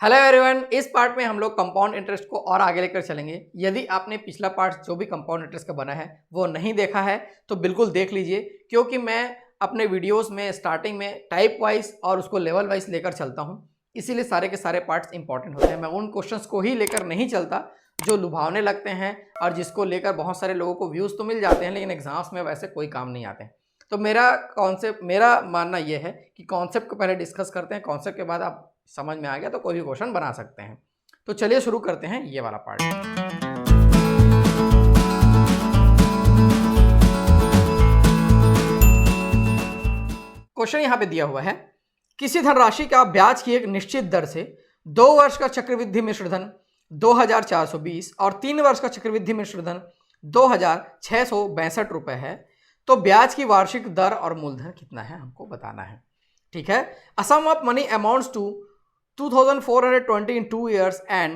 Hello everyone, इस part में हम लोग कंपाउंड इंटरेस्ट को और आगे लेकर चलेंगे। यदि आपने पिछला पार्ट जो भी कंपाउंड इंटरेस्ट का बना है वो नहीं देखा है तो बिल्कुल देख लीजिए, क्योंकि मैं अपने वीडियोस में स्टार्टिंग में टाइप वाइज और उसको लेवल वाइज लेकर चलता हूं, इसीलिए सारे के सारे पार्ट्स इंपॉर्टेंट होते हैं। मैं उन क्वेश्चंस को ही लेकर नहीं चलता जो लुभावने लगते हैं और जिसको लेकर बहुत सारे लोगों को व्यूज़ तो मिल जाते हैं लेकिन एग्जाम्स में वैसे कोई काम नहीं आते हैं। तो मेरा मानना यह है कि कॉन्सेप्ट को पहले डिस्कस करते हैं, कॉन्सेप्ट के बाद आप समझ में आ गया तो कोई भी क्वेश्चन बना सकते हैं। तो चलिए शुरू करते हैं ये वाला पार्ट। क्वेश्चन यहां पे दिया हुआ है, किसी धनराशि का ब्याज की एक निश्चित दर से 2 वर्ष का चक्रवृद्धि मिश्र धन 2420 और 3 वर्ष का चक्रवृद्धि मिश्र धन 2662 रुपए है, तो ब्याज की वार्षिक दर और मूलधन कितना है हमको बताना है। ठीक है। A sum of money amounts to 2420 in 2 years and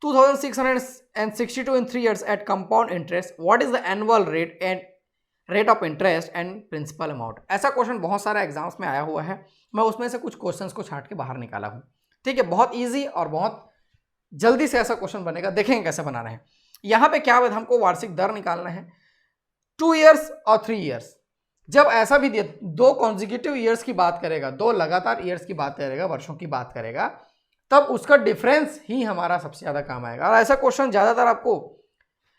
2662 in 3 years at compound interest. What is the annual rate of interest and principal amount? ऐसा क्वेश्चन बहुत सारे एग्जाम्स में आया हुआ है। मैं उसमें से कुछ क्वेश्चंस को छांट के बाहर निकाला हूं। ठीक है, बहुत इजी और बहुत जल्दी से ऐसा क्वेश्चन बनेगा, देखेंगे कैसे बनाना है। यहां पे क्या है, हमको वार्षिक दर निकालना है 2 ईयर्स और 3 ईयर्स। जब ऐसा भी दिया 2 कॉन्जिक्यूटिव ईयर्स की बात करेगा, 2 लगातार ईयर्स की बात करेगा, वर्षों की बात करेगा, तब उसका डिफरेंस ही हमारा सबसे ज्यादा काम आएगा। और ऐसा क्वेश्चन ज्यादातर आपको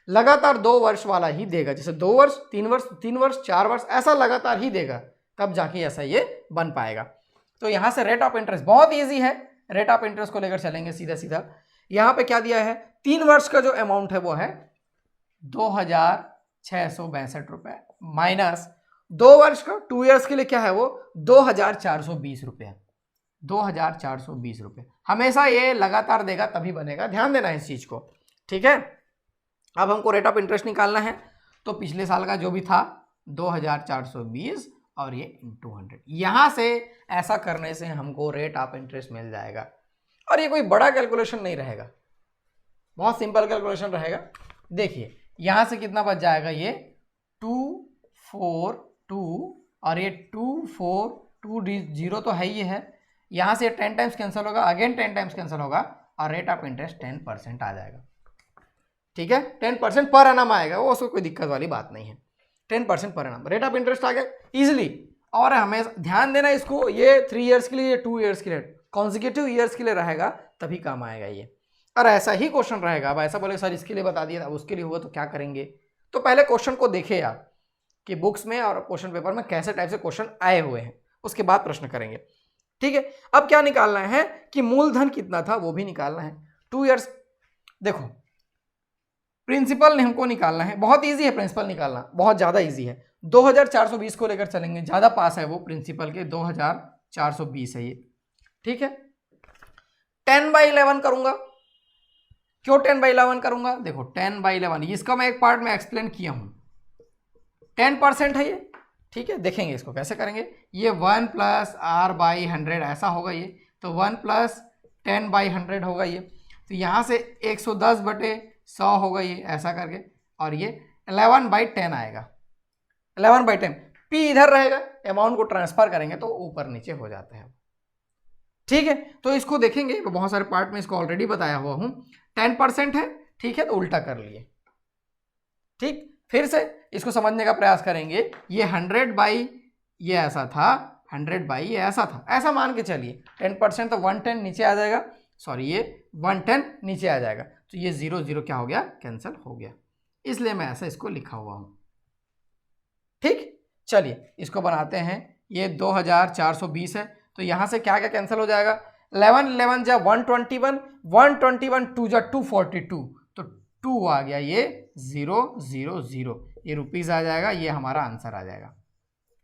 लगातार 2 वर्ष वाला ही देगा, जैसे 2 वर्ष 3 वर्ष 3 वर्ष 4 वर्ष ऐसा लगातार ही देगा, तब जाके ऐसा ये बन पाएगा। तो यहां से रेट ऑफ इंटरेस्ट बहुत ईजी है, रेट ऑफ इंटरेस्ट को लेकर चलेंगे सीधा सीधा। यहां पर क्या दिया है, 3 वर्ष का जो अमाउंट है वो है 2662 रुपए माइनस 2 वर्ष का 2 ईयर्स के लिए क्या है वो 2420 रुपये। 2420 रुपये हमेशा ये लगातार देगा तभी बनेगा, ध्यान देना है इस चीज को। ठीक है, अब हमको रेट ऑफ इंटरेस्ट निकालना है। तो पिछले साल का जो भी था 2420 और ये इंटू 100, यहां से ऐसा करने से हमको रेट ऑफ इंटरेस्ट मिल जाएगा। और ये कोई बड़ा कैलकुलेशन नहीं रहेगा, बहुत सिंपल कैलकुलेशन रहेगा। देखिए यहां से कितना बच जाएगा, ये 242 और ये 2420 तो है ही है। यहां से 10 टाइम्स कैंसिल होगा, अगेन 10 टाइम्स कैंसिल होगा और रेट ऑफ इंटरेस्ट 10% आ जाएगा। ठीक है, 10% पर एनम आएगा, वो उसको कोई दिक्कत वाली बात नहीं है। 10% per annum rate of interest आ गया इजिली। और हमें ध्यान देना इसको, ये 3 ईयर्स के लिए, 2 ईयर्स के लिए, कॉन्जिक्यूटिव ईयर्स के लिए रहेगा तभी काम आएगा ये। और ऐसा ही क्वेश्चन रहेगा। अब ऐसा बोले सर इसके लिए बता दिया, उसके लिए हुआ तो क्या करेंगे। तो पहले क्वेश्चन को देखे आप कि बुक्स में और क्वेश्चन पेपर में कैसे टाइप से क्वेश्चन आए हुए हैं, उसके बाद प्रश्न करेंगे। ठीक है, अब क्या निकालना है कि मूलधन कितना था वो भी निकालना है। 2 ईयर्स, देखो प्रिंसिपल हमको निकालना है, बहुत इजी है प्रिंसिपल निकालना, बहुत ज्यादा इजी है। 2420 को लेकर चलेंगे, ज्यादा पास है वो प्रिंसिपल के, 2420 है ये। ठीक है, 10/11 करूंगा। क्यों 10/11 करूंगा, देखो 10/11 इसका मैं एक पार्ट में एक्सप्लेन किया हूं। 10% है ये। ठीक है, देखेंगे इसको कैसे करेंगे। ये 1 + R/100 ऐसा होगा ये, तो 1 + 10/100 होगा ये। तो यहाँ से 110/100 होगा ये, ऐसा करके। और ये 11/10 आएगा, 11/10। P इधर रहेगा, अमाउंट को ट्रांसफर करेंगे तो ऊपर नीचे हो जाता है। ठीक है, तो इसको देखेंगे, बहुत सारे पार्ट में इसको ऑलरेडी बताया हुआ हूँ। 10% है, ठीक है, तो उल्टा कर लिए। ठीक, फिर से इसको समझने का प्रयास करेंगे। ये 100/, ये ऐसा था, 100/, ये ऐसा था, ऐसा मान के चलिए। 10% तो 110 नीचे आ जाएगा, सॉरी ये 110 नीचे आ जाएगा, तो ये 0 0 क्या हो गया, कैंसिल हो गया। इसलिए मैं ऐसा इसको लिखा हुआ हूं। ठीक, चलिए इसको बनाते हैं। ये 2420 है, तो यहां से क्या क्या कैंसिल हो जाएगा, 11 11 जा 121, 121 2 जा 242, तो 2 आ गया, ये 0 0 0, ये रुपीज आ जाएगा, ये हमारा आंसर आ जाएगा।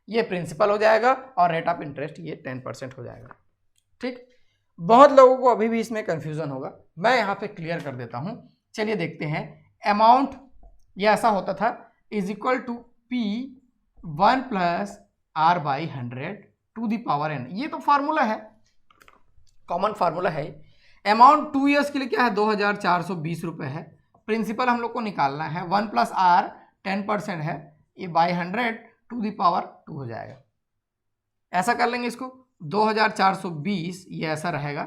ये प्रिंसिपल हो जाएगा और रेट ऑफ इंटरेस्ट ये 10% हो जाएगा। ठीक, बहुत लोगों को अभी भी इसमें कंफ्यूजन होगा, मैं यहाँ पे क्लियर कर देता हूँ। चलिए देखते हैं। अमाउंट ये ऐसा होता था, is equal to P 1 + R/100 to the power n। ये तो फार्मूला है, कॉमन फार्मूला है। अमाउंट 2 ईयर्स के लिए क्या है, 2420 रुपये है। प्रिंसिपल हम लोग को निकालना है, 1 + R 10% है, ये 100 टू द पावर 2 हो जाएगा। ऐसा कर लेंगे इसको, 2420 ये ऐसा रहेगा,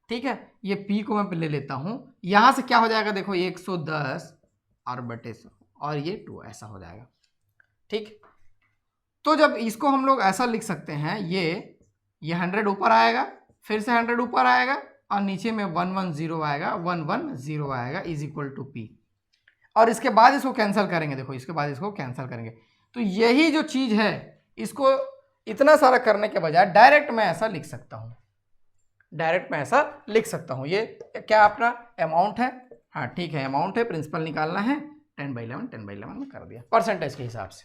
ठीक है, ये P को मैं ले लेता हूँ, यहाँ से क्या हो जाएगा देखो 110 और बटे 100 और ये 2 ऐसा हो जाएगा। ठीक, तो जब इसको हम लोग ऐसा लिख सकते हैं, ये 100 ऊपर आएगा, फिर से 100 ऊपर आएगा और नीचे में 110 आएगा, 110 आएगा इज इक्वल टू P। और इसके बाद इसको कैंसिल करेंगे, देखो इसके बाद इसको कैंसिल करेंगे, तो यही जो चीज है इसको इतना सारा करने के बजाय डायरेक्ट मैं ऐसा लिख सकता हूं, डायरेक्ट मैं ऐसा लिख सकता हूं। ये क्या अपना अमाउंट है, हाँ ठीक है अमाउंट है, प्रिंसिपल निकालना है, 10/11 10/11 में कर दिया परसेंटेज के हिसाब से।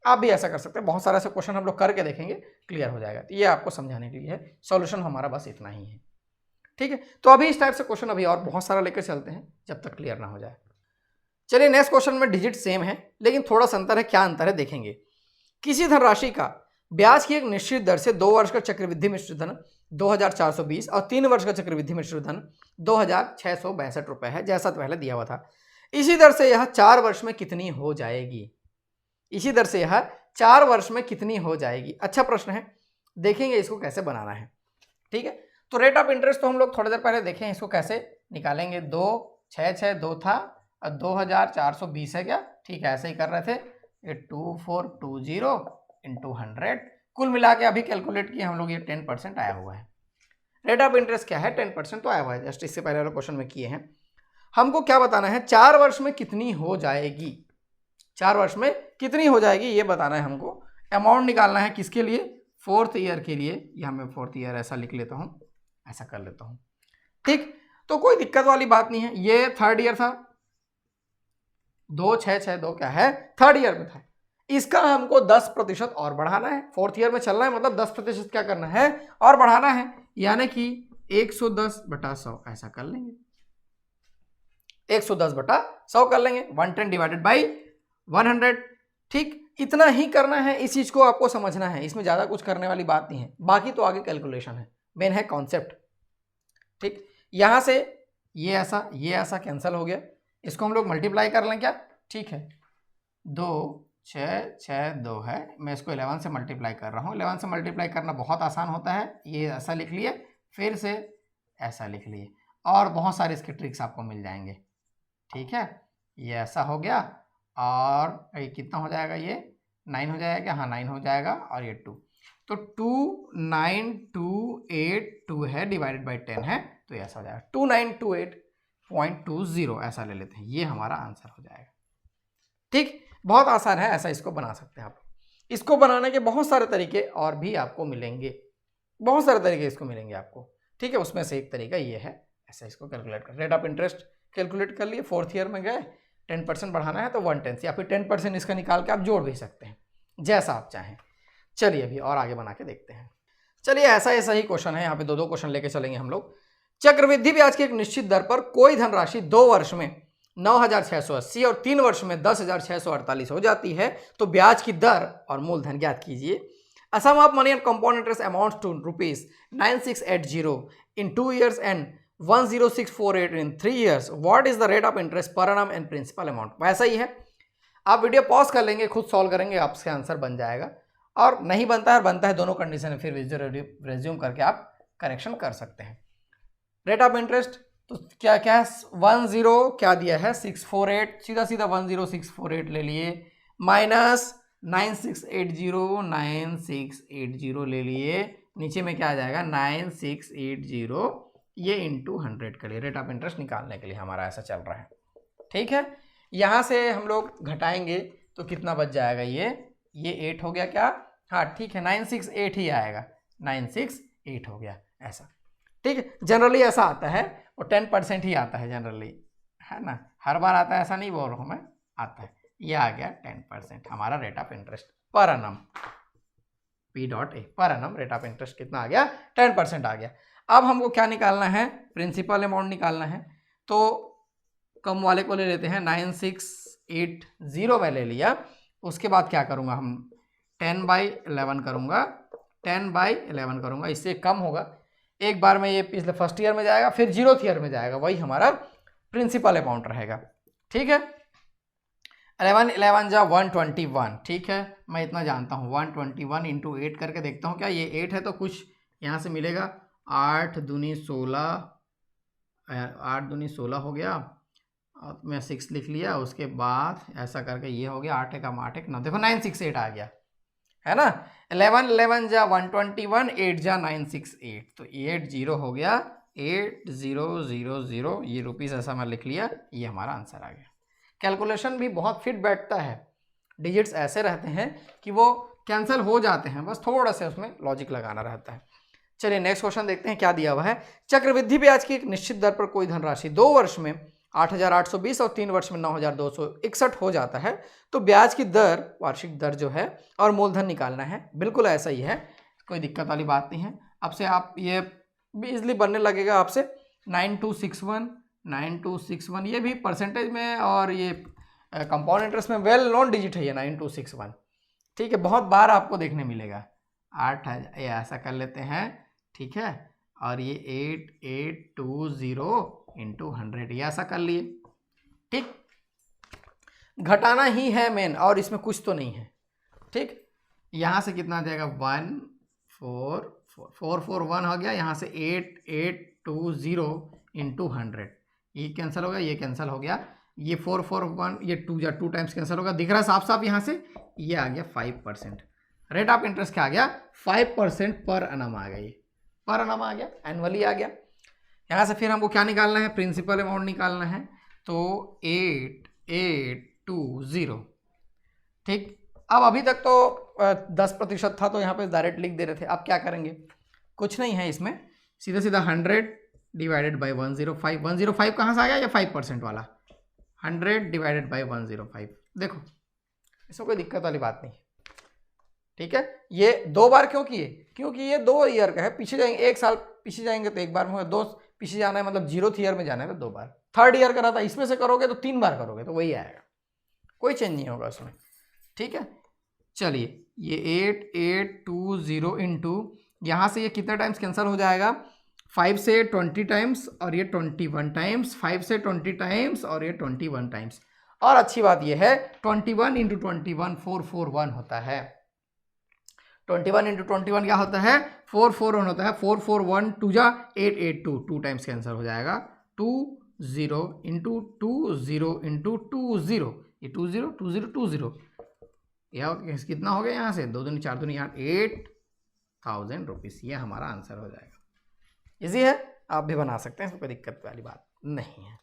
आप भी ऐसा कर सकते हैं, बहुत सारे ऐसे क्वेश्चन हम लोग करके देखेंगे, क्लियर हो जाएगा। तो ये आपको समझाने के लिए है, सॉल्यूशन हमारा बस इतना ही है। ठीक है, तो अभी इस टाइप से क्वेश्चन अभी और बहुत सारा लेकर चलते हैं जब तक क्लियर ना हो जाए। चलिए नेक्स्ट क्वेश्चन में डिजिट सेम है लेकिन थोड़ा सा अंतर है, क्या अंतर है देखेंगे। किसी धनराशि का ब्याज की एक निश्चित दर से 2 वर्ष का चक्रवृद्धि मिश्रित धन 2420 और 3 वर्ष का चक्रवृद्धि मिश्रित धन 2662 रुपए है, जैसा पहले दिया हुआ था। इसी दर से यह 4 वर्ष में कितनी हो जाएगी, इसी दर से यह 4 वर्ष में कितनी हो जाएगी। अच्छा प्रश्न है, देखेंगे इसको कैसे बनाना है। ठीक है, तो रेट ऑफ इंटरेस्ट तो हम लोग थोड़ी देर पहले देखें, इसको कैसे निकालेंगे। 2662 था और 2420 है क्या, ठीक है ऐसे ही कर रहे थे। ये 2420 इंटू 100 कुल मिला के अभी कैलकुलेट किए हम लोग, ये 10% आया हुआ है। रेट ऑफ इंटरेस्ट क्या है, 10% तो आया हुआ है, जस्ट इससे पहले वाले क्वेश्चन में किए हैं। हमको क्या बताना है, 4 वर्ष में कितनी हो जाएगी, 4 वर्ष में कितनी हो जाएगी ये बताना है हमको। अमाउंट निकालना है किसके लिए, 4th ईयर के लिए, या मैं 4th ईयर ऐसा लिख लेता हूँ, ऐसा कर लेता हूँ। ठीक, तो कोई दिक्कत वाली बात नहीं है। ये 3rd ईयर था, 2662 क्या है 3rd ईयर में था, इसका हमको 10% और बढ़ाना है। 4th ईयर में चलना है, मतलब 10% क्या करना है और बढ़ाना है, यानी कि 110/100 ऐसा कर लेंगे, 110/100 कर लेंगे, 110 डिवाइडेड बाई 100। ठीक, इतना ही करना है, इस चीज को आपको समझना है, इसमें ज्यादा कुछ करने वाली बात नहीं है, बाकी तो आगे कैलकुलेशन है, मेन है कॉन्सेप्ट। ठीक, यहां से ये ऐसा कैंसिल हो गया, इसको हम लोग मल्टीप्लाई कर लें क्या, ठीक है 2662 है, मैं इसको 11 से मल्टीप्लाई कर रहा हूँ। 11 से मल्टीप्लाई करना बहुत आसान होता है, ये ऐसा लिख लिए, फिर से ऐसा लिख लिए, और बहुत सारे इसके ट्रिक्स आपको मिल जाएंगे। ठीक है, ये ऐसा हो गया, और ये कितना हो जाएगा, ये 9 हो जाएगा, हाँ 9 हो जाएगा, और ये 2, तो 29282 है, डिवाइडेड बाई 10 है, तो ऐसा हो जाएगा 2928.20 ऐसा ले लेते हैं, ये हमारा आंसर हो जाएगा। ठीक, बहुत आसान है, ऐसा इसको बना सकते हैं आप। इसको बनाने के बहुत सारे तरीके और भी आपको मिलेंगे, बहुत सारे तरीके इसको मिलेंगे आपको। ठीक है, उसमें से एक तरीका ये है, ऐसा इसको कैलकुलेट कर, रेट ऑफ इंटरेस्ट कैलकुलेट कर लिए, 4th ईयर में गए, 10% बढ़ाना है तो 1/10 या फिर 10% इसका निकाल के आप जोड़ भी सकते हैं, जैसा आप चाहें। चलिए अभी और आगे बना के देखते हैं। चलिए ऐसा ही क्वेश्चन है, यहाँ पे 2 क्वेश्चन लेके चलेंगे हम लोग। चक्रवृद्धि ब्याज की एक निश्चित दर पर कोई धनराशि 2 वर्ष में 9680 और 3 वर्ष में 10,648 हो जाती है, तो ब्याज की दर और मूलधन ज्ञात कीजिए। A sum of money and compound interest amounts to ₹9680 in 2 years and 10648 in 3 years. What is the rate of interest per annum and principal amount? वैसा ही है, आप वीडियो पॉज कर लेंगे, खुद सॉल्व करेंगे, आपसे आंसर बन जाएगा, और नहीं बनता है और बनता है, दोनों कंडीशन है, फिर रिज्यूम करके आप करेक्शन कर सकते हैं। रेट ऑफ इंटरेस्ट तो क्या क्या है, 10 क्या दिया है 648, सीधा 10648 ले लिए, माइनस 9680 ले लिए, नीचे में क्या आ जाएगा 9680, ये इंटू 100 के लिए रेट ऑफ इंटरेस्ट निकालने के लिए हमारा ऐसा चल रहा है। ठीक है, यहाँ से हम लोग घटाएंगे तो कितना बच जाएगा, ये 8 हो गया क्या, हाँ ठीक है 968 ही आएगा, 968 हो गया ऐसा। ठीक है, जनरली ऐसा आता है, वो 10% ही आता है जनरली, है ना, हर बार आता है ऐसा नहीं बोल रहा हूँ मैं, आता है, ये आ गया 10% हमारा रेट ऑफ इंटरेस्ट पर annum, P.A पर annum रेट ऑफ इंटरेस्ट कितना आ गया 10% आ गया। अब हमको क्या निकालना है, प्रिंसिपल अमाउंट निकालना है, तो कम वाले को ले लेते हैं, 9680 में ले लिया, उसके बाद क्या करूँगा हम 10/11 करूँगा, 10/11 करूँगा, इससे कम होगा, एक बार में ये पिछले 1st ईयर में जाएगा, फिर 0th ईयर में जाएगा, वही हमारा प्रिंसिपल अमाउंट रहेगा। ठीक है, 11 जा 121, ठीक है, मैं इतना जानता हूँ, 121 इंटू 8 करके देखता हूँ क्या ये 8 है, तो कुछ यहाँ से मिलेगा, 8 दूनी 16, 8 दूनी 16 हो गया, और मैं 6 लिख लिया, उसके बाद ऐसा करके ये हो गया 8 एकम 8 एक 9, देखो 968 आ गया, है ना। 11 11 जा 121, 8 जा 968, तो 80 हो गया 8000, ये रुपीज़ ऐसा मैं लिख लिया, ये हमारा आंसर आ गया। कैलकुलेशन भी बहुत फिट बैठता है, डिजिट्स ऐसे रहते हैं कि वो कैंसिल हो जाते हैं, बस थोड़ा सा उसमें लॉजिक लगाना रहता है। चलिए नेक्स्ट क्वेश्चन देखते हैं क्या दिया हुआ है। चक्रवृद्धि ब्याज की एक निश्चित दर पर कोई धनराशि 2 वर्ष में 8,820 और 3 वर्ष में 9,261 हो जाता है, तो ब्याज की दर, वार्षिक दर जो है, और मूलधन निकालना है। बिल्कुल ऐसा ही है, कोई दिक्कत वाली बात नहीं है। अब से आप ये भी इजली बनने लगेगा आपसे। 9261 ये भी परसेंटेज में और ये कंपाउंड इंटरेस्ट में वेल नोन डिजिट है ये 9261, ठीक है, बहुत बार आपको देखने मिलेगा। 8,000 ऐसा कर लेते हैं, ठीक है, और ये 8820 इंटू 100 ये ऐसा कर लिए, ठीक। घटाना ही है मेन, और इसमें कुछ तो नहीं है, ठीक। यहाँ से कितना आ जाएगा 14441 हो गया, यहाँ से 8820 इंटू 100, ये कैंसिल हो गया, ये कैंसिल हो गया, ये 441, ये 2 टाइम्स कैंसिल होगा, दिख रहा है साफ साफ। यहाँ से ये आ गया 5%, रेट ऑफ इंटरेस्ट क्या आ गया 5% पर एनम आ गया, ये पर एनम आ गया, एनुअली आ गया। यहाँ से फिर हमको क्या निकालना है, प्रिंसिपल अमाउंट निकालना है, तो 8820, ठीक। अब अभी तक तो 10% था, तो यहाँ पे डायरेक्ट लिख दे रहे थे। अब क्या करेंगे, कुछ नहीं है इसमें, सीधा सीधा 100 डिवाइडेड बाई 105, 105 कहाँ से आ गया, ये 5% वाला, 100 डिवाइडेड बाई 105, देखो इसमें कोई दिक्कत वाली बात नहीं, ठीक है। ये 2 बार क्यों किए, क्योंकि ये 2 ईयर का है, पीछे जाएंगे 1 साल पीछे जाएंगे तो 1 बार में, 2 पीछे जाना है मतलब 0th ईयर में जाना है तो 2 बार, 3rd ईयर का रहा था, इसमें से करोगे तो 3 बार करोगे तो वही आएगा, कोई चेंज नहीं होगा उसमें, ठीक है। चलिए ये 8820 इंटू, यहाँ से ये कितने टाइम्स कैंसिल हो जाएगा, 5 से 20 टाइम्स और ये 21 टाइम्स, 5 से 20 टाइम्स और ये 21 टाइम्स। और अच्छी बात ये है 21 इंटू 21 441 होता है, 21 इंटू 21 क्या होता है 441 होता है, 441 2 जा 882, 2 टाइम्स कैंसिल हो जाएगा, 20 इंटू 20 इंटू 20, ये 20 यह कितना हो गया, यहाँ से 2 दूनी 4 दूनी 8, 8000 रुपीज़, ये हमारा आंसर हो जाएगा। इजी है, आप भी बना सकते हैं, इसमें कोई दिक्कत वाली बात नहीं है।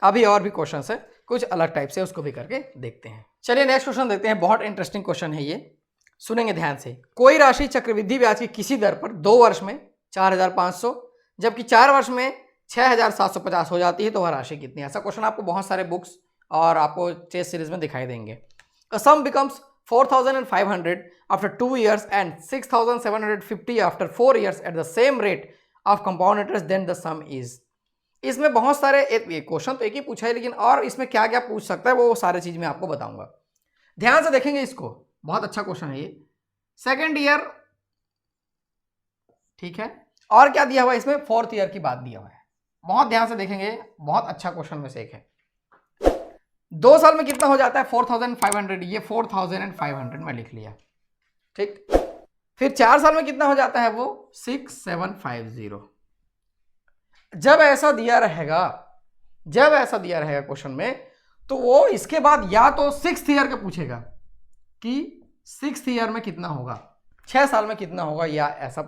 अभी और भी क्वेश्चन है कुछ अलग टाइप से, उसको भी करके देखते हैं। चलिए नेक्स्ट क्वेश्चन देखते हैं, बहुत इंटरेस्टिंग क्वेश्चन है ये, सुनेंगे ध्यान से। कोई राशि चक्रवृद्धि ब्याज की किसी दर पर 2 वर्ष में 4500 जबकि 4 वर्ष में 6750 हो जाती है, तो वह राशि कितनी है। ऐसा क्वेश्चन आपको बहुत सारे बुक्स और आपको टेस्ट सीरीज में दिखाई देंगे। A sum becomes 4500 after 2 years and 6750 after 4 years at the same rate of compound interest, then the sum is। इसमें बहुत सारे क्वेश्चन तो एक ही पूछा है, लेकिन और इसमें क्या क्या पूछ सकता है वो सारे चीज मैं आपको बताऊंगा, ध्यान से देखेंगे इसको, बहुत अच्छा क्वेश्चन है ये, 2nd ईयर, ठीक है। और क्या दिया हुआ है इसमें, 4th ईयर की बात दिया हुआ है, बहुत ध्यान से देखेंगे, बहुत अच्छा क्वेश्चन में से एक है। 2 साल में कितना हो जाता है 4500, ये 4500 में लिख लिया, ठीक। फिर 4 साल में कितना हो जाता है वो 6750। जब ऐसा दिया रहेगा क्वेश्चन में, तो वो इसके बाद या तो 6th ईयर का पूछेगा कि 6th ईयर में कितना होगा, 6 साल में कितना होगा, या ऐसा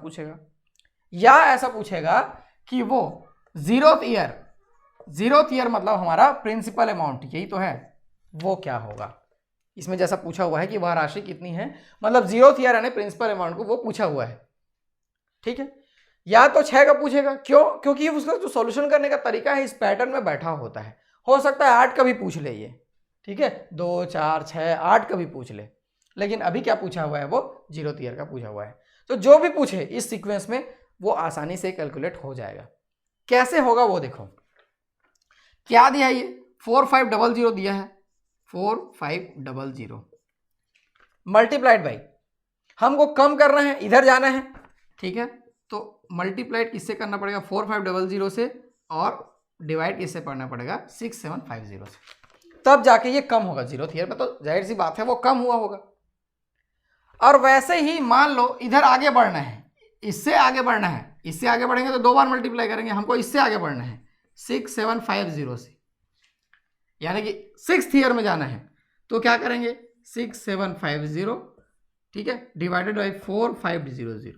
पूछेगा कि वो 0th ईयर मतलब हमारा प्रिंसिपल अमाउंट यही तो है, वो क्या होगा। इसमें जैसा पूछा हुआ है कि वह राशि कितनी है, मतलब 0th ईयर यानी प्रिंसिपल अमाउंट को वो पूछा हुआ है, ठीक है। या तो 6 का पूछेगा, क्यों, क्योंकि उसका जो सॉल्यूशन करने का तरीका है इस पैटर्न में बैठा होता है, हो सकता है 8 का भी पूछ ले ये, ठीक है, 2 4 6 8 का भी पूछ ले, लेकिन अभी क्या पूछा हुआ है वो 0th ईयर का पूछा हुआ है। तो जो भी पूछे इस सीक्वेंस में वो आसानी से कैलकुलेट हो जाएगा। कैसे होगा वो देखो, क्या दिया है ये 4500 दिया है, 4500 मल्टीप्लाइड बाई, हमको कम करना है, इधर जाना है, ठीक है, तो मल्टीप्लाइड किससे करना पड़ेगा 4500 से, और डिवाइड किससे करना पड़ेगा 6750 से, तब जाके ये कम होगा 0th ईयर में, तो जाहिर सी बात है वो कम हुआ होगा। और वैसे ही मान लो इधर आगे बढ़ना है, इससे आगे बढ़ना है, इससे आगे बढ़ेंगे तो 2 बार मल्टीप्लाई करेंगे, हमको इससे आगे बढ़ना है 6750 से, यानी कि 6th ईयर में जाना है। तो क्या करेंगे 6750, ठीक है, डिवाइडेड बाई 4500।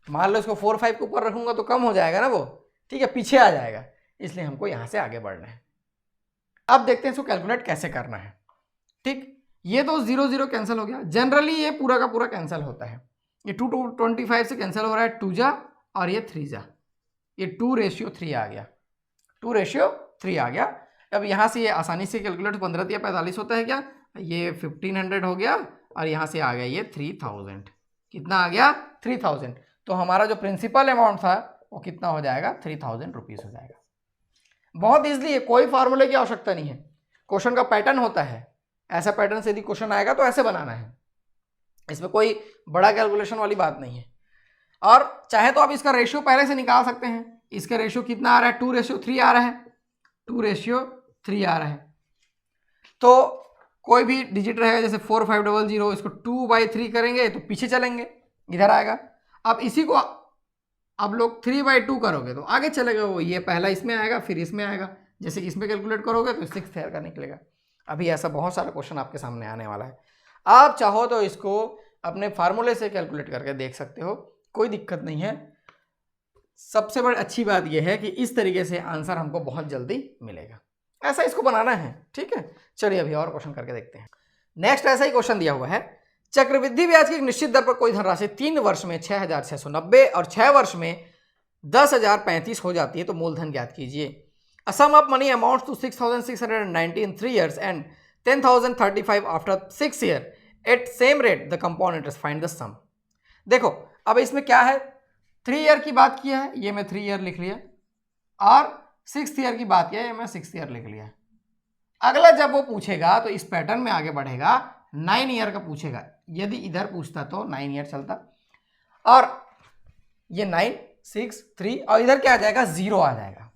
मान लो इसको 4 5 के ऊपर रखूंगा तो कम हो जाएगा ना वो, ठीक है, पीछे आ जाएगा, इसलिए हमको यहां से आगे बढ़ना है। अब देखते हैं इसको कैलकुलेट कैसे करना है। ठीक, ये तो 0 0 कैंसिल हो गया, जनरली ये पूरा का पूरा कैंसिल होता है। ये 225 से कैंसिल हो रहा है 2 जा और ये 3 जा, ये 2:3 आ गया, 2:3 आ गया। अब यहाँ से ये आसानी से कैलकुलेट 15 या 45 होता है क्या, ये 1500 हो गया और यहाँ से आ गया ये 3000। कितना आ गया 3000। तो हमारा जो प्रिंसिपल अमाउंट था वो कितना हो जाएगा 3000 रुपीज़ हो जाएगा। बहुत ईजिली है, कोई फार्मूले की आवश्यकता नहीं है। क्वेश्चन का पैटर्न होता है, ऐसा पैटर्न से यदि क्वेश्चन आएगा तो ऐसे बनाना है, इसमें कोई बड़ा कैलकुलेशन वाली बात नहीं है। और चाहे तो आप इसका रेशियो पहले से निकाल सकते हैं। इसका रेशियो कितना आ रहा है 2:3 आ रहा है, 2:3 आ रहा है। तो कोई भी डिजिट रहेगा, जैसे 4500, इसको 2/3 करेंगे तो पीछे चलेंगे, इधर आएगा। अब इसी को अब लोग 3/2 करोगे तो आगे चलेगा वो, ये पहला इसमें आएगा फिर इसमें आएगा। जैसे इसमें कैलकुलेट करोगे तो 6th ईयर का निकलेगा। अभी ऐसा बहुत सारा क्वेश्चन आपके सामने आने वाला है, आप चाहो तो इसको अपने फार्मूले से कैलकुलेट करके देख सकते हो, कोई दिक्कत नहीं है। सबसे बड़ी अच्छी बात यह है कि इस तरीके से आंसर हमको बहुत जल्दी मिलेगा, ऐसा इसको बनाना है। ठीक है, चलिए अभी और क्वेश्चन करके देखते हैं। नेक्स्ट ऐसा ही क्वेश्चन दिया हुआ है, चक्रवृद्धि ब्याज की एक निश्चित दर पर कोई धनराशि 3 वर्ष में 6690 और 6 वर्ष में 10,035 हो जाती है, तो मूलधन ज्ञात कीजिए। A sum of money amounts to 6690 in 3 years and 10,035 after 6 year at same rate, the compound interest, find the sum। देखो अब इसमें क्या है, 3 ईयर की बात किया है, ये मैं 3 ईयर लिख लिया, और 6th ईयर की बात किया है, ये मैं 6th ईयर लिख लिया। अगला जब वो पूछेगा तो इस पैटर्न में आगे बढ़ेगा, 9 ईयर का पूछेगा। यदि इधर पूछता तो 9 ईयर चलता, और ये 9 6 3 और इधर क्या आ जाएगा 0 आ जाएगा,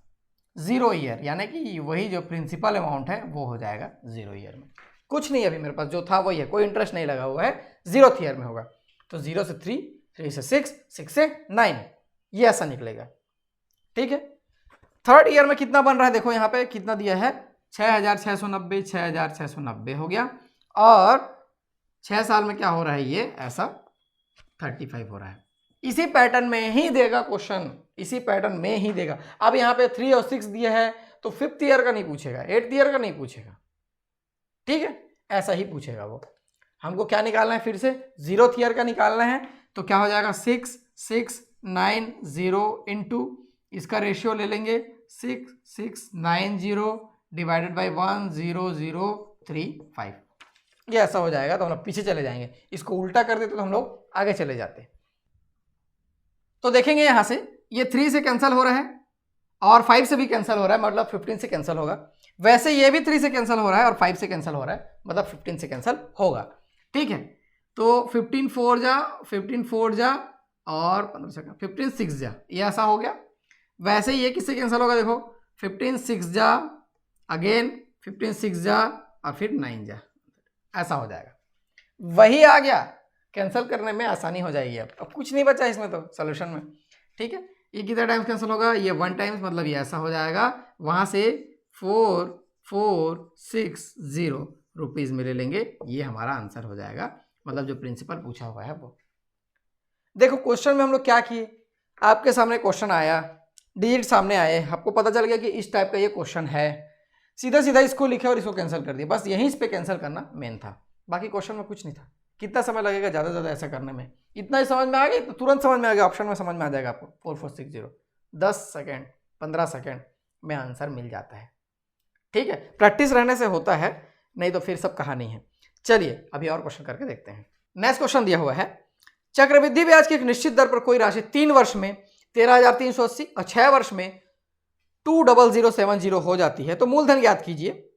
0 ईयर, यानी कि वही जो प्रिंसिपल अमाउंट है वो हो जाएगा 0 ईयर में। कुछ नहीं, अभी मेरे पास जो था वही है, कोई इंटरेस्ट नहीं लगा हुआ है, 0th ईयर में होगा। तो 0 से 3, 3 से 6, 6 से 9, ये ऐसा निकलेगा। ठीक है, 3rd ईयर में कितना बन रहा है, देखो यहाँ पे कितना दिया है 6690, 6690 हो गया, और 6 साल में क्या हो रहा है, ये ऐसा 35 हो रहा है। इसी पैटर्न में ही देगा क्वेश्चन, इसी पैटर्न में ही देगा। अब यहाँ पे 3 और 6 दिया है तो 5th ईयर का नहीं पूछेगा, 8th ईयर का नहीं पूछेगा। ठीक है, ऐसा ही पूछेगा वो। हमको क्या निकालना है, फिर से 0th ईयर का निकालना है। तो क्या हो जाएगा 6690 इंटू इसका रेशियो ले लेंगे 6690 डिवाइडेड बाई 10035, ये ऐसा हो जाएगा। तो हम लोग पीछे चले जाएंगे, इसको उल्टा कर देते तो हम लोग आगे चले जाते। तो देखेंगे यहाँ से ये 3 से कैंसिल हो रहा है और 5 से भी कैंसिल हो रहा है, मतलब 15 से कैंसिल होगा। वैसे ये भी 3 से कैंसिल हो रहा है और 5 से कैंसिल हो रहा है, मतलब 15 से कैंसिल होगा। ठीक है, तो 15 4 जा, 15 4 जा और 15 सेकंड, 15 6 जा, ये ऐसा हो गया। वैसे ये किससे कैंसिल होगा, देखो 15 6 जा, अगेन 15 6 जा और फिर 9 जा, ऐसा हो जाएगा। वही आ गया, कैंसिल करने में आसानी हो जाएगी। अब कुछ नहीं बचा इसमें तो सॉल्यूशन में। ठीक है, ये कितना टाइम्स कैंसिल होगा, ये 1 टाइम्स, मतलब ये ऐसा हो जाएगा। वहाँ से 4460 रुपीज़ में ले लेंगे, ये हमारा आंसर हो जाएगा, मतलब जो प्रिंसिपल पूछा हुआ है वो। देखो क्वेश्चन में हम लोग क्या किए, आपके सामने क्वेश्चन आया, डिजिट सामने आए, आपको पता चल गया कि इस टाइप का ये क्वेश्चन है, सीधा सीधा इसको लिखे और इसको कैंसिल कर दिया। बस यहीं इस पे कैंसिल करना मेन था, बाकी क्वेश्चन में कुछ नहीं था। कितना समय लगेगा ज़्यादा से ज़्यादा ऐसा करने में, इतना ही समझ में आ गया, तो तुरंत समझ में आ गया, ऑप्शन में समझ में आ जाएगा आपको 4460, 10 सेकेंड 15 सेकेंड में आंसर मिल जाता है। ठीक है, प्रैक्टिस रहने से होता है, नहीं तो फिर सब कहानी है। चलिए अभी और क्वेश्चन करके देखते हैं। नेक्स्ट क्वेश्चन दिया हुआ है, चक्रवृद्धि ब्याज की एक निश्चित दर पर कोई राशि 3 वर्ष में 13,380 और 6 वर्ष में 20070 हो जाती है, तो मूलधन ज्ञात कीजिए।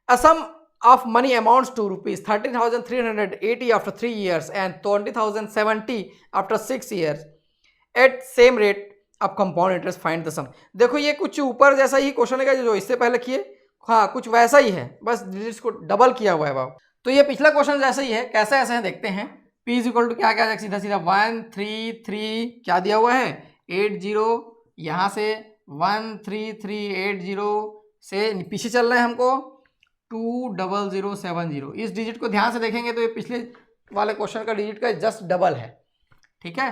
A some of money amounts to rupees 13,380 after 3 years and 20,070 after 6 years at same rate of compound interest, find the sum। देखो ये कुछ ऊपर जैसा ही क्वेश्चन है जो इससे पहले किए, हाँ कुछ वैसा ही है, बस डिजिट्स को डबल किया हुआ है बाब। तो ये पिछला क्वेश्चन जैसा ही है, कैसे ऐसे हैं देखते हैं। P इज इक्वल टू क्या क्या आ जाएगा, सीधा सीधा 133 क्या दिया हुआ है 80, यहाँ से 13380 से पीछे चल रहा है हमको 20070। इस डिजिट को ध्यान से देखेंगे तो ये पिछले वाले क्वेश्चन का डिजिट का जस्ट डबल है। ठीक है,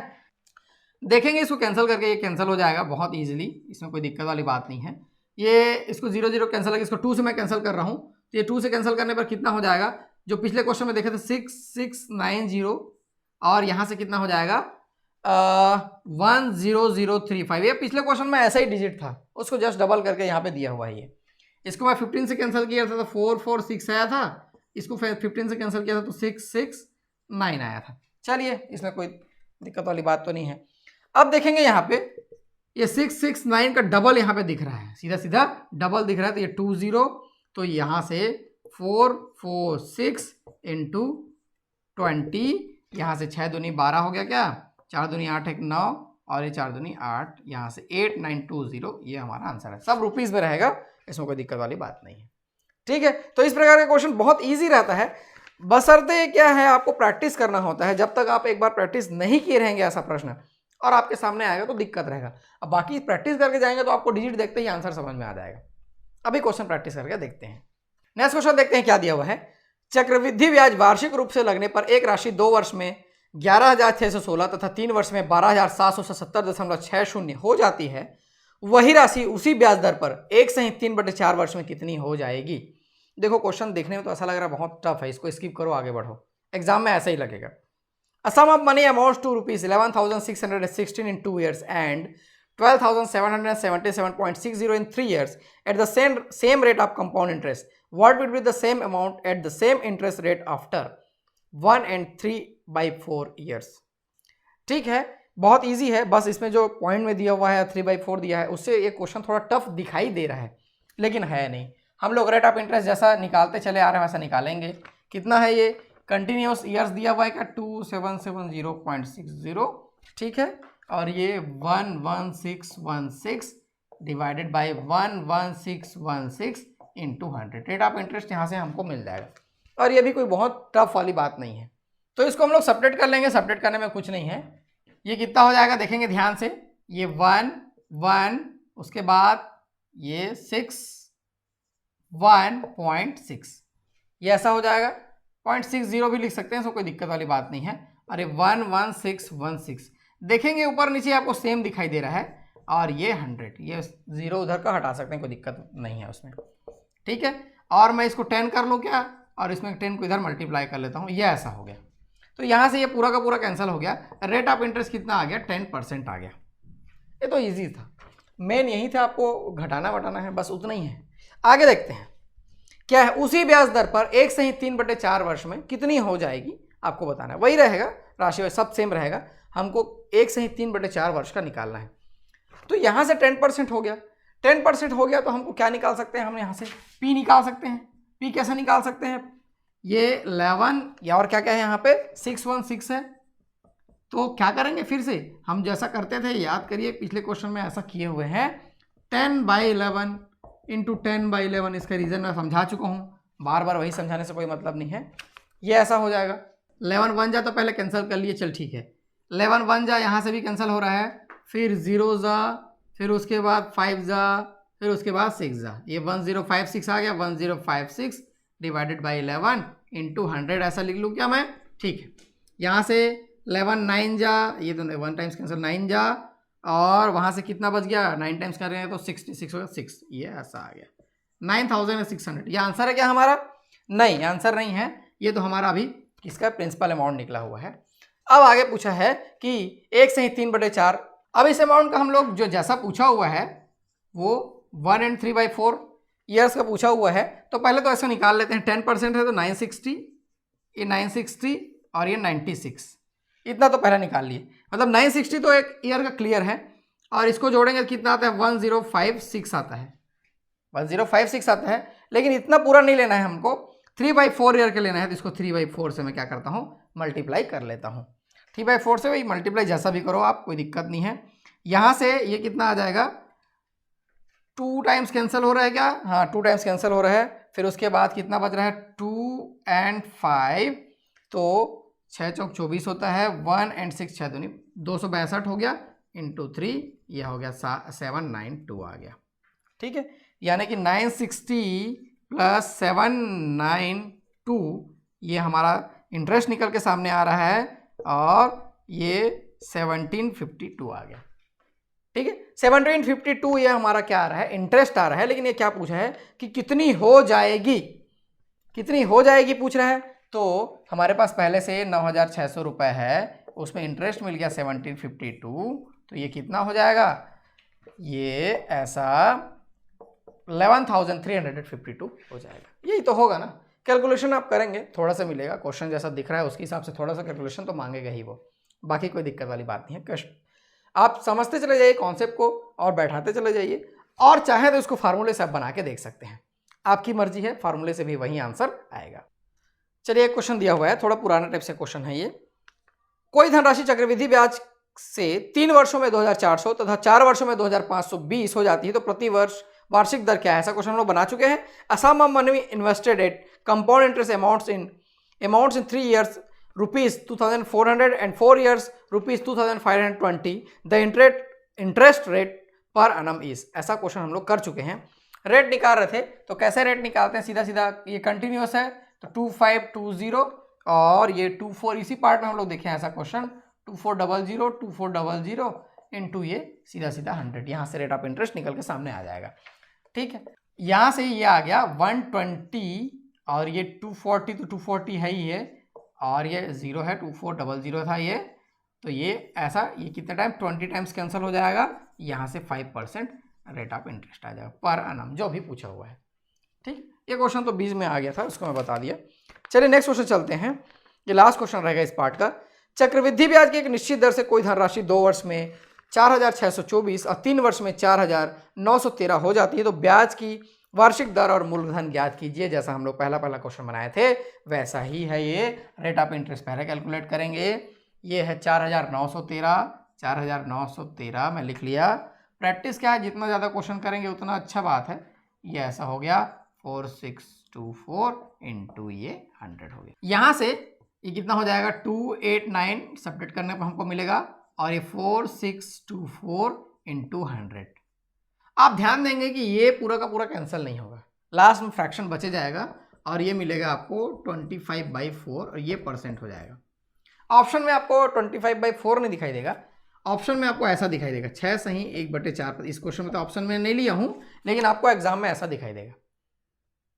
देखेंगे इसको कैंसिल करके, ये कैंसिल हो जाएगा बहुत इजीली, इसमें कोई दिक्कत वाली बात नहीं है। ये इसको 0 0 कैंसिल करके इसको 2 से मैं कैंसिल कर रहा हूँ, तो ये 2 से कैंसिल करने पर कितना हो जाएगा, जो पिछले क्वेश्चन में देखे थे 6690, और यहाँ से कितना हो जाएगा 10035। ये पिछले क्वेश्चन में ऐसा ही डिजिट था, उसको जस्ट डबल करके यहाँ पे दिया हुआ है। ये इसको मैं 15 से कैंसिल किया था तो 446 आया था, इसको 15 से कैंसिल किया था तो 669 आया था। चलिए, इसमें कोई दिक्कत वाली बात तो नहीं है। अब देखेंगे यहाँ पे ये 669 का डबल यहाँ पे दिख रहा है, सीधा सीधा डबल दिख रहा है, तो ये 20, तो यहाँ से 446 इंटू 20, यहाँ से 6 दूनी 12 हो गया, क्या 4 दूनी 8 1 9, और ये 4 दूनी 8, यहाँ से 8920, ये हमारा आंसर है। सब रुपीज़ में रहेगा, इसमें कोई दिक्कत वाली बात नहीं है। ठीक है, तो इस प्रकार का क्वेश्चन बहुत ईजी रहता है, बशर्ते क्या है आपको प्रैक्टिस करना होता है। जब तक आप एक बार प्रैक्टिस नहीं किए रहेंगे ऐसा प्रश्न और आपके सामने आएगा तो दिक्कत रहेगा। अब बाकी प्रैक्टिस करके जाएंगे तो आपको डिजिट देखते ही आंसर समझ में आ जाएगा। अभी क्वेश्चन प्रैक्टिस करके देखते हैं। नेक्स्ट क्वेश्चन देखते हैं क्या दिया हुआ है। चक्रवृद्धि ब्याज वार्षिक रूप से लगने पर एक राशि 2 वर्ष में 11,616 तथा 3 वर्ष में 12,777.60 हो जाती है, वही राशि उसी ब्याज दर पर 1/3/4 वर्ष में कितनी हो जाएगी। देखो, क्वेश्चन देखने में तो ऐसा लग रहा है बहुत टफ है, इसको स्किप करो, आगे बढ़ो, एग्जाम में ऐसा ही लगेगा। A sum of money amounts to rupees 11,616 in 2 years and 12,777.60 in 3 years at the same rate of compound interest. What would be the same amount at the same interest rate after 1 and 3/4 years? ठीक है, बहुत easy है, बस इसमें जो point में दिया हुआ है 3/4 दिया है, उससे ये क्वेश्चन थोड़ा टफ दिखाई दे रहा है, लेकिन है नहीं। हम लोग रेट ऑफ इंटरेस्ट जैसा निकालते चले आ रहे हैं वैसा निकालेंगे। कितना है ये कंटिन्यूस ईयर्स दिया हुआ है क्या 2770.60, ठीक है, और ये 11616 divided by 11616 into 100। Rate of interest यहाँ से हमको मिल जाएगा, और ये भी कोई बहुत टफ वाली बात नहीं है। तो इसको हम लोग सेपरेट कर लेंगे, सेपरेट करने में कुछ नहीं है। ये कितना हो जाएगा देखेंगे ध्यान से, ये 1 1, उसके बाद ये 6 1.6, ये ऐसा हो जाएगा। 0.60 भी लिख सकते हैं, इसको कोई दिक्कत वाली बात नहीं है। अरे 11616 देखेंगे ऊपर नीचे आपको सेम दिखाई दे रहा है, और ये 100, ये 0 उधर का हटा सकते हैं, कोई दिक्कत नहीं है उसमें। ठीक है, और मैं इसको 10 कर लूँ क्या, और इसमें 10 को इधर मल्टीप्लाई कर लेता हूँ, ये ऐसा हो गया। तो यहाँ से ये पूरा का पूरा कैंसिल हो गया। रेट ऑफ इंटरेस्ट कितना आ गया 10% आ गया। ये तो ईजी था, मेन यही था, आपको घटाना वटाना है, बस उतना ही है। आगे देखते हैं क्या है। उसी ब्याज दर पर 1/3/4 वर्ष में कितनी हो जाएगी आपको बताना है। वही रहेगा, राशि सब सेम रहेगा, हमको 1/3/4 वर्ष का निकालना है। तो यहाँ से 10% हो गया, 10% हो गया तो हमको क्या निकाल सकते हैं, हम यहाँ से P निकाल सकते हैं। P कैसे निकाल सकते हैं, ये 11 या और क्या क्या है यहाँ पे 616 है। तो क्या करेंगे, फिर से हम जैसा करते थे, याद करिए पिछले क्वेश्चन में ऐसा किए हुए हैं, 10/11 इंटू 10/11। इसका रीज़न मैं समझा चुका हूँ, बार बार वही समझाने से कोई मतलब नहीं है। ये ऐसा हो जाएगा, 11 1 जा तो पहले कैंसिल कर लिए, चल ठीक है, 11 1 जा, यहाँ से भी कैंसिल हो रहा है, फिर 0 जा, फिर उसके बाद 5 जा, फिर उसके बाद 6 जा, ये 1056 आ गया। 1056 डिवाइडेड बाई 11 इंटू 100 ऐसा लिख लूँ क्या मैं, ठीक है। यहाँ से 11 9 जा, ये तो 1 टाइम्स कैंसिल 9 जा, और वहाँ से कितना बच गया, 9 टाइम्स कर रहे हैं तो 66 होगा 6, ये ऐसा आ गया 9600। ये आंसर है क्या हमारा, नहीं आंसर नहीं है, ये तो हमारा अभी किसका प्रिंसिपल अमाउंट निकला हुआ है। अब आगे पूछा है कि 1/3/4। अब इस अमाउंट का हम लोग जो जैसा पूछा हुआ है वो 1 and 3/4 ईयर्स का पूछा हुआ है, तो पहले तो ऐसा निकाल लेते हैं। 10% है तो 960, ये 960 और ये 96, इतना तो पहले निकाल लिए, मतलब 960 तो एक ईयर का क्लियर है, और इसको जोड़ेंगे कितना आता है 1056 आता है, 1056 आता है। लेकिन इतना पूरा नहीं लेना है हमको, 3/4 ईयर का लेना है, तो इसको 3/4 से मैं क्या करता हूँ मल्टीप्लाई कर लेता हूँ। 3/4 से वही मल्टीप्लाई जैसा भी करो आप, कोई दिक्कत नहीं है। यहाँ से ये कितना आ जाएगा, 2 टाइम्स कैंसिल हो रहा है क्या, हाँ 2 टाइम्स कैंसिल हो रहा है। फिर उसके बाद कितना बच रहा है 2 and 5, तो 6 चौक 24 होता है, 1 एंड 6 6 दूनी 262 हो गया, इंटू 3 यह हो गया 792 आ गया। ठीक है, यानी कि 960 प्लस 792 ये हमारा इंटरेस्ट निकल के सामने आ रहा है और ये 1752 आ गया। ठीक है, 1752 ये हमारा क्या आ रहा है, इंटरेस्ट आ रहा है। लेकिन ये क्या पूछा है कि कितनी हो जाएगी, कितनी हो जाएगी पूछ रहा है। तो हमारे पास पहले से 9600 रुपये है, उसमें इंटरेस्ट मिल गया 1752, तो ये कितना हो जाएगा, ये ऐसा 11,352 हो जाएगा। यही तो होगा ना। कैलकुलेशन आप करेंगे, थोड़ा सा मिलेगा, क्वेश्चन जैसा दिख रहा है उसके हिसाब से थोड़ा सा कैलकुलेशन तो मांगेगा ही वो, बाकी कोई दिक्कत वाली बात नहीं है। क्वेश्चन आप समझते चले जाइए कॉन्सेप्ट को और बैठाते चले जाइए, और चाहे तो इसको फार्मूले से आप बना के देख सकते हैं, आपकी मर्जी है, फार्मूले से भी वही आंसर आएगा। चलिए एक क्वेश्चन दिया हुआ है, थोड़ा पुराना टाइप से क्वेश्चन है ये। कोई धनराशि चक्रवृद्धि ब्याज से 3 वर्षों में 2400 तथा 4 वर्षों में 2520 हो जाती है तो प्रति वर्ष वार्षिक दर क्या है, ऐसा क्वेश्चन हम लोग बना चुके हैं। A sum of money invested at compound interest amounts in 3 years ₹2400 and 4 years ₹2520, the interest rate per annum is, ऐसा क्वेश्चन हम लोग कर चुके हैं। रेट निकाल रहे थे, तो कैसे रेट निकालते हैं, सीधा सीधा ये कंटिन्यूअस है तो 2520 और ये 24, इसी पार्ट में हम लोग देखें ऐसा क्वेश्चन 2400 इंटू ये सीधा सीधा 100, यहाँ से रेट ऑफ इंटरेस्ट निकल के सामने आ जाएगा। ठीक है, यहाँ से ये आ गया 120 और ये 240, तो 240 है ही है और ये 0 है, 2400 था ये, तो ये ऐसा, ये कितने टाइम 20 टाइम्स कैंसिल हो जाएगा, यहाँ से 5% रेट ऑफ इंटरेस्ट आ जाएगा पर annum, जो भी पूछा हुआ है। ठीक, ये क्वेश्चन तो 20 में आ गया था, उसको मैं बता दिया। चलिए नेक्स्ट क्वेश्चन चलते हैं, ये लास्ट क्वेश्चन रहेगा इस पार्ट का। चक्रवृद्धि ब्याज की एक निश्चित दर से कोई धनराशि 2 वर्ष में 4624 और 3 वर्ष में 4913 हो जाती है तो ब्याज की वार्षिक दर और मूलधन ज्ञात कीजिए। जैसा हम लोग पहला क्वेश्चन बनाए थे वैसा ही है ये। रेट ऑफ इंटरेस्ट पहले कैलकुलेट करेंगे, ये है 4913 मैं लिख लिया। प्रैक्टिस क्या है, जितना ज़्यादा क्वेश्चन करेंगे उतना अच्छा बात है। ये ऐसा हो गया 4624 इंटू ये 100 हो गया। यहाँ से ये कितना हो जाएगा 289 सब्ट्रैक्ट करने पर हमको मिलेगा और ये 4624 इंटू 100। आप ध्यान देंगे कि ये पूरा का पूरा कैंसिल नहीं होगा, लास्ट में फ्रैक्शन बचे जाएगा और ये मिलेगा आपको 25/4 और ये परसेंट हो जाएगा। ऑप्शन में आपको 25/4 नहीं दिखाई देगा, ऑप्शन में आपको ऐसा दिखाई देगा 6 सही 1/4। इस क्वेश्चन में तो ऑप्शन में नहीं लिया हूँ, लेकिन आपको एग्जाम में ऐसा दिखाई देगा।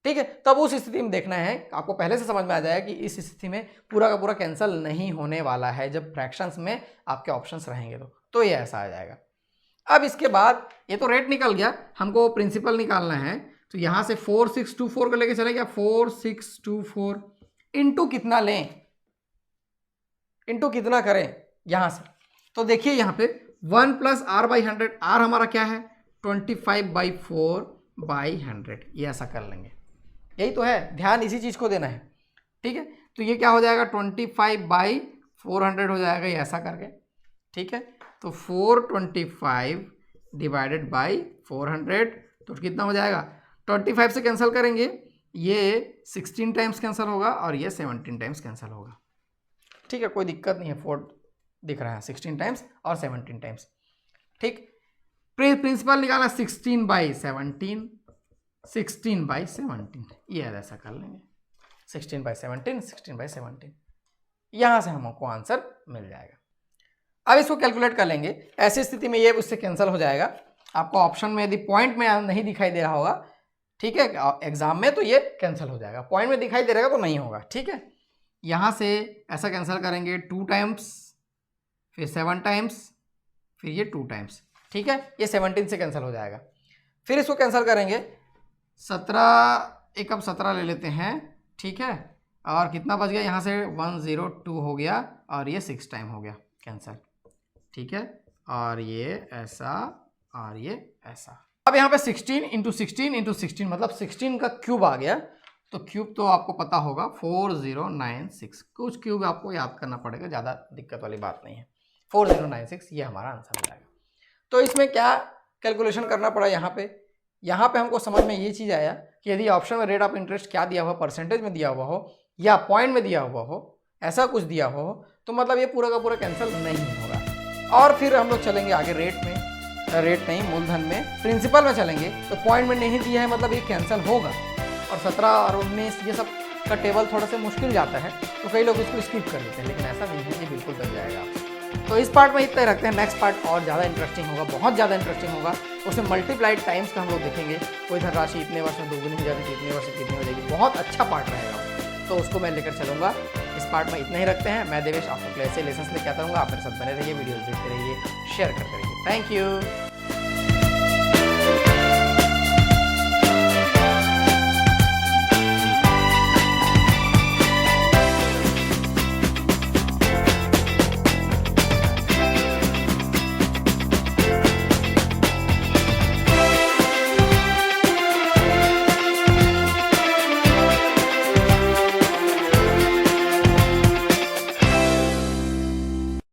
ठीक है, तब उस स्थिति में देखना है, आपको पहले से समझ में आ जाएगा कि इस स्थिति में पूरा का पूरा कैंसिल नहीं होने वाला है जब फ्रैक्शंस में आपके ऑप्शंस रहेंगे तो ये ऐसा आ जाएगा। अब इसके बाद ये तो रेट निकल गया, हमको प्रिंसिपल निकालना है, तो यहाँ से 4624 को लेके चले गया, 4624 इंटू कितना लें, इंटू कितना करें यहाँ से, तो देखिए यहाँ पे 1 + r/100, r हमारा क्या है 25/4/100, ये ऐसा कर लेंगे। यही तो है, ध्यान इसी चीज़ को देना है। ठीक है, तो ये क्या हो जाएगा 25/400 हो जाएगा, ये ऐसा करके। ठीक है, तो 425 डिवाइडेड बाई 400 तो कितना हो जाएगा, 25 से कैंसिल करेंगे, ये 16 टाइम्स कैंसिल होगा और ये 17 टाइम्स कैंसिल होगा। ठीक है, कोई दिक्कत नहीं है, 4 दिख रहा है 16 टाइम्स और 17 टाइम्स। ठीक, प्रिंसिपल निकालना 16/17, 16/17, ये ऐसा कर लेंगे 16/17, 16/17, यहाँ से हमको आंसर मिल जाएगा। अब इसको कैलकुलेट कर लेंगे, ऐसी स्थिति में ये उससे कैंसिल हो जाएगा। आपको ऑप्शन में यदि पॉइंट में नहीं दिखाई दे रहा होगा, ठीक है, एग्जाम में तो ये कैंसिल हो जाएगा, पॉइंट में दिखाई दे रहेगा तो नहीं होगा। ठीक है, यहाँ से ऐसा कैंसिल करेंगे 2 टाइम्स, फिर 7 टाइम्स, फिर ये 2 टाइम्स। ठीक है, ये 17 से कैंसिल हो जाएगा। फिर इसको कैंसिल करेंगे 17, एक अब 17 ले लेते हैं। ठीक है, और कितना बच गया, यहाँ से 102 हो गया और ये 6 टाइम हो गया कैंसिल। ठीक है, और ये ऐसा और ये ऐसा। अब यहाँ पे 16 × 16 × 16 मतलब 16 का क्यूब आ गया, तो क्यूब तो आपको पता होगा 4096, कुछ क्यूब आपको याद करना पड़ेगा, ज़्यादा दिक्कत वाली बात नहीं है। 4096 ये हमारा आंसर हो जाएगा। तो इसमें क्या कैलकुलेशन करना पड़ा, यहाँ पे हमको समझ में ये चीज़ आया कि यदि ऑप्शन में रेट ऑफ इंटरेस्ट क्या दिया हुआ, परसेंटेज में दिया हुआ हो या पॉइंट में दिया हुआ हो, ऐसा कुछ दिया हो तो मतलब ये पूरा का पूरा कैंसिल नहीं होगा। और फिर हम लोग चलेंगे आगे रेट में, रेट नहीं मूलधन में, प्रिंसिपल में चलेंगे तो पॉइंट में नहीं दिया है मतलब ये कैंसिल होगा। और 17 और 19 ये सब का टेबल थोड़ा सा मुश्किल जाता है तो कई लोग इसको स्किप कर देते हैं, लेकिन ऐसा नहीं है, ये बिल्कुल बन जाएगा। तो इस पार्ट में इतना ही रखते हैं, नेक्स्ट पार्ट और ज़्यादा इंटरेस्टिंग होगा, बहुत ज़्यादा इंटरेस्टिंग होगा। उसमें मल्टीप्लाइड टाइम्स का हम लोग देखेंगे, कोई धनराशि इतने वर्ष में दोगुनी हो जाती है, इतने वर्ष में कितनी हो जाएगी, बहुत अच्छा पार्ट रहेगा, तो उसको मैं लेकर चलूँगा। इस पार्ट में इतना ही रखते हैं। मैं देवेश आपको ऐसे लेसन्स लेके आता रहूँगा, आप मेरे साथ बने रहिए, वीडियोज़ देखते रहिए, शेयर करते रहिए। Thank you.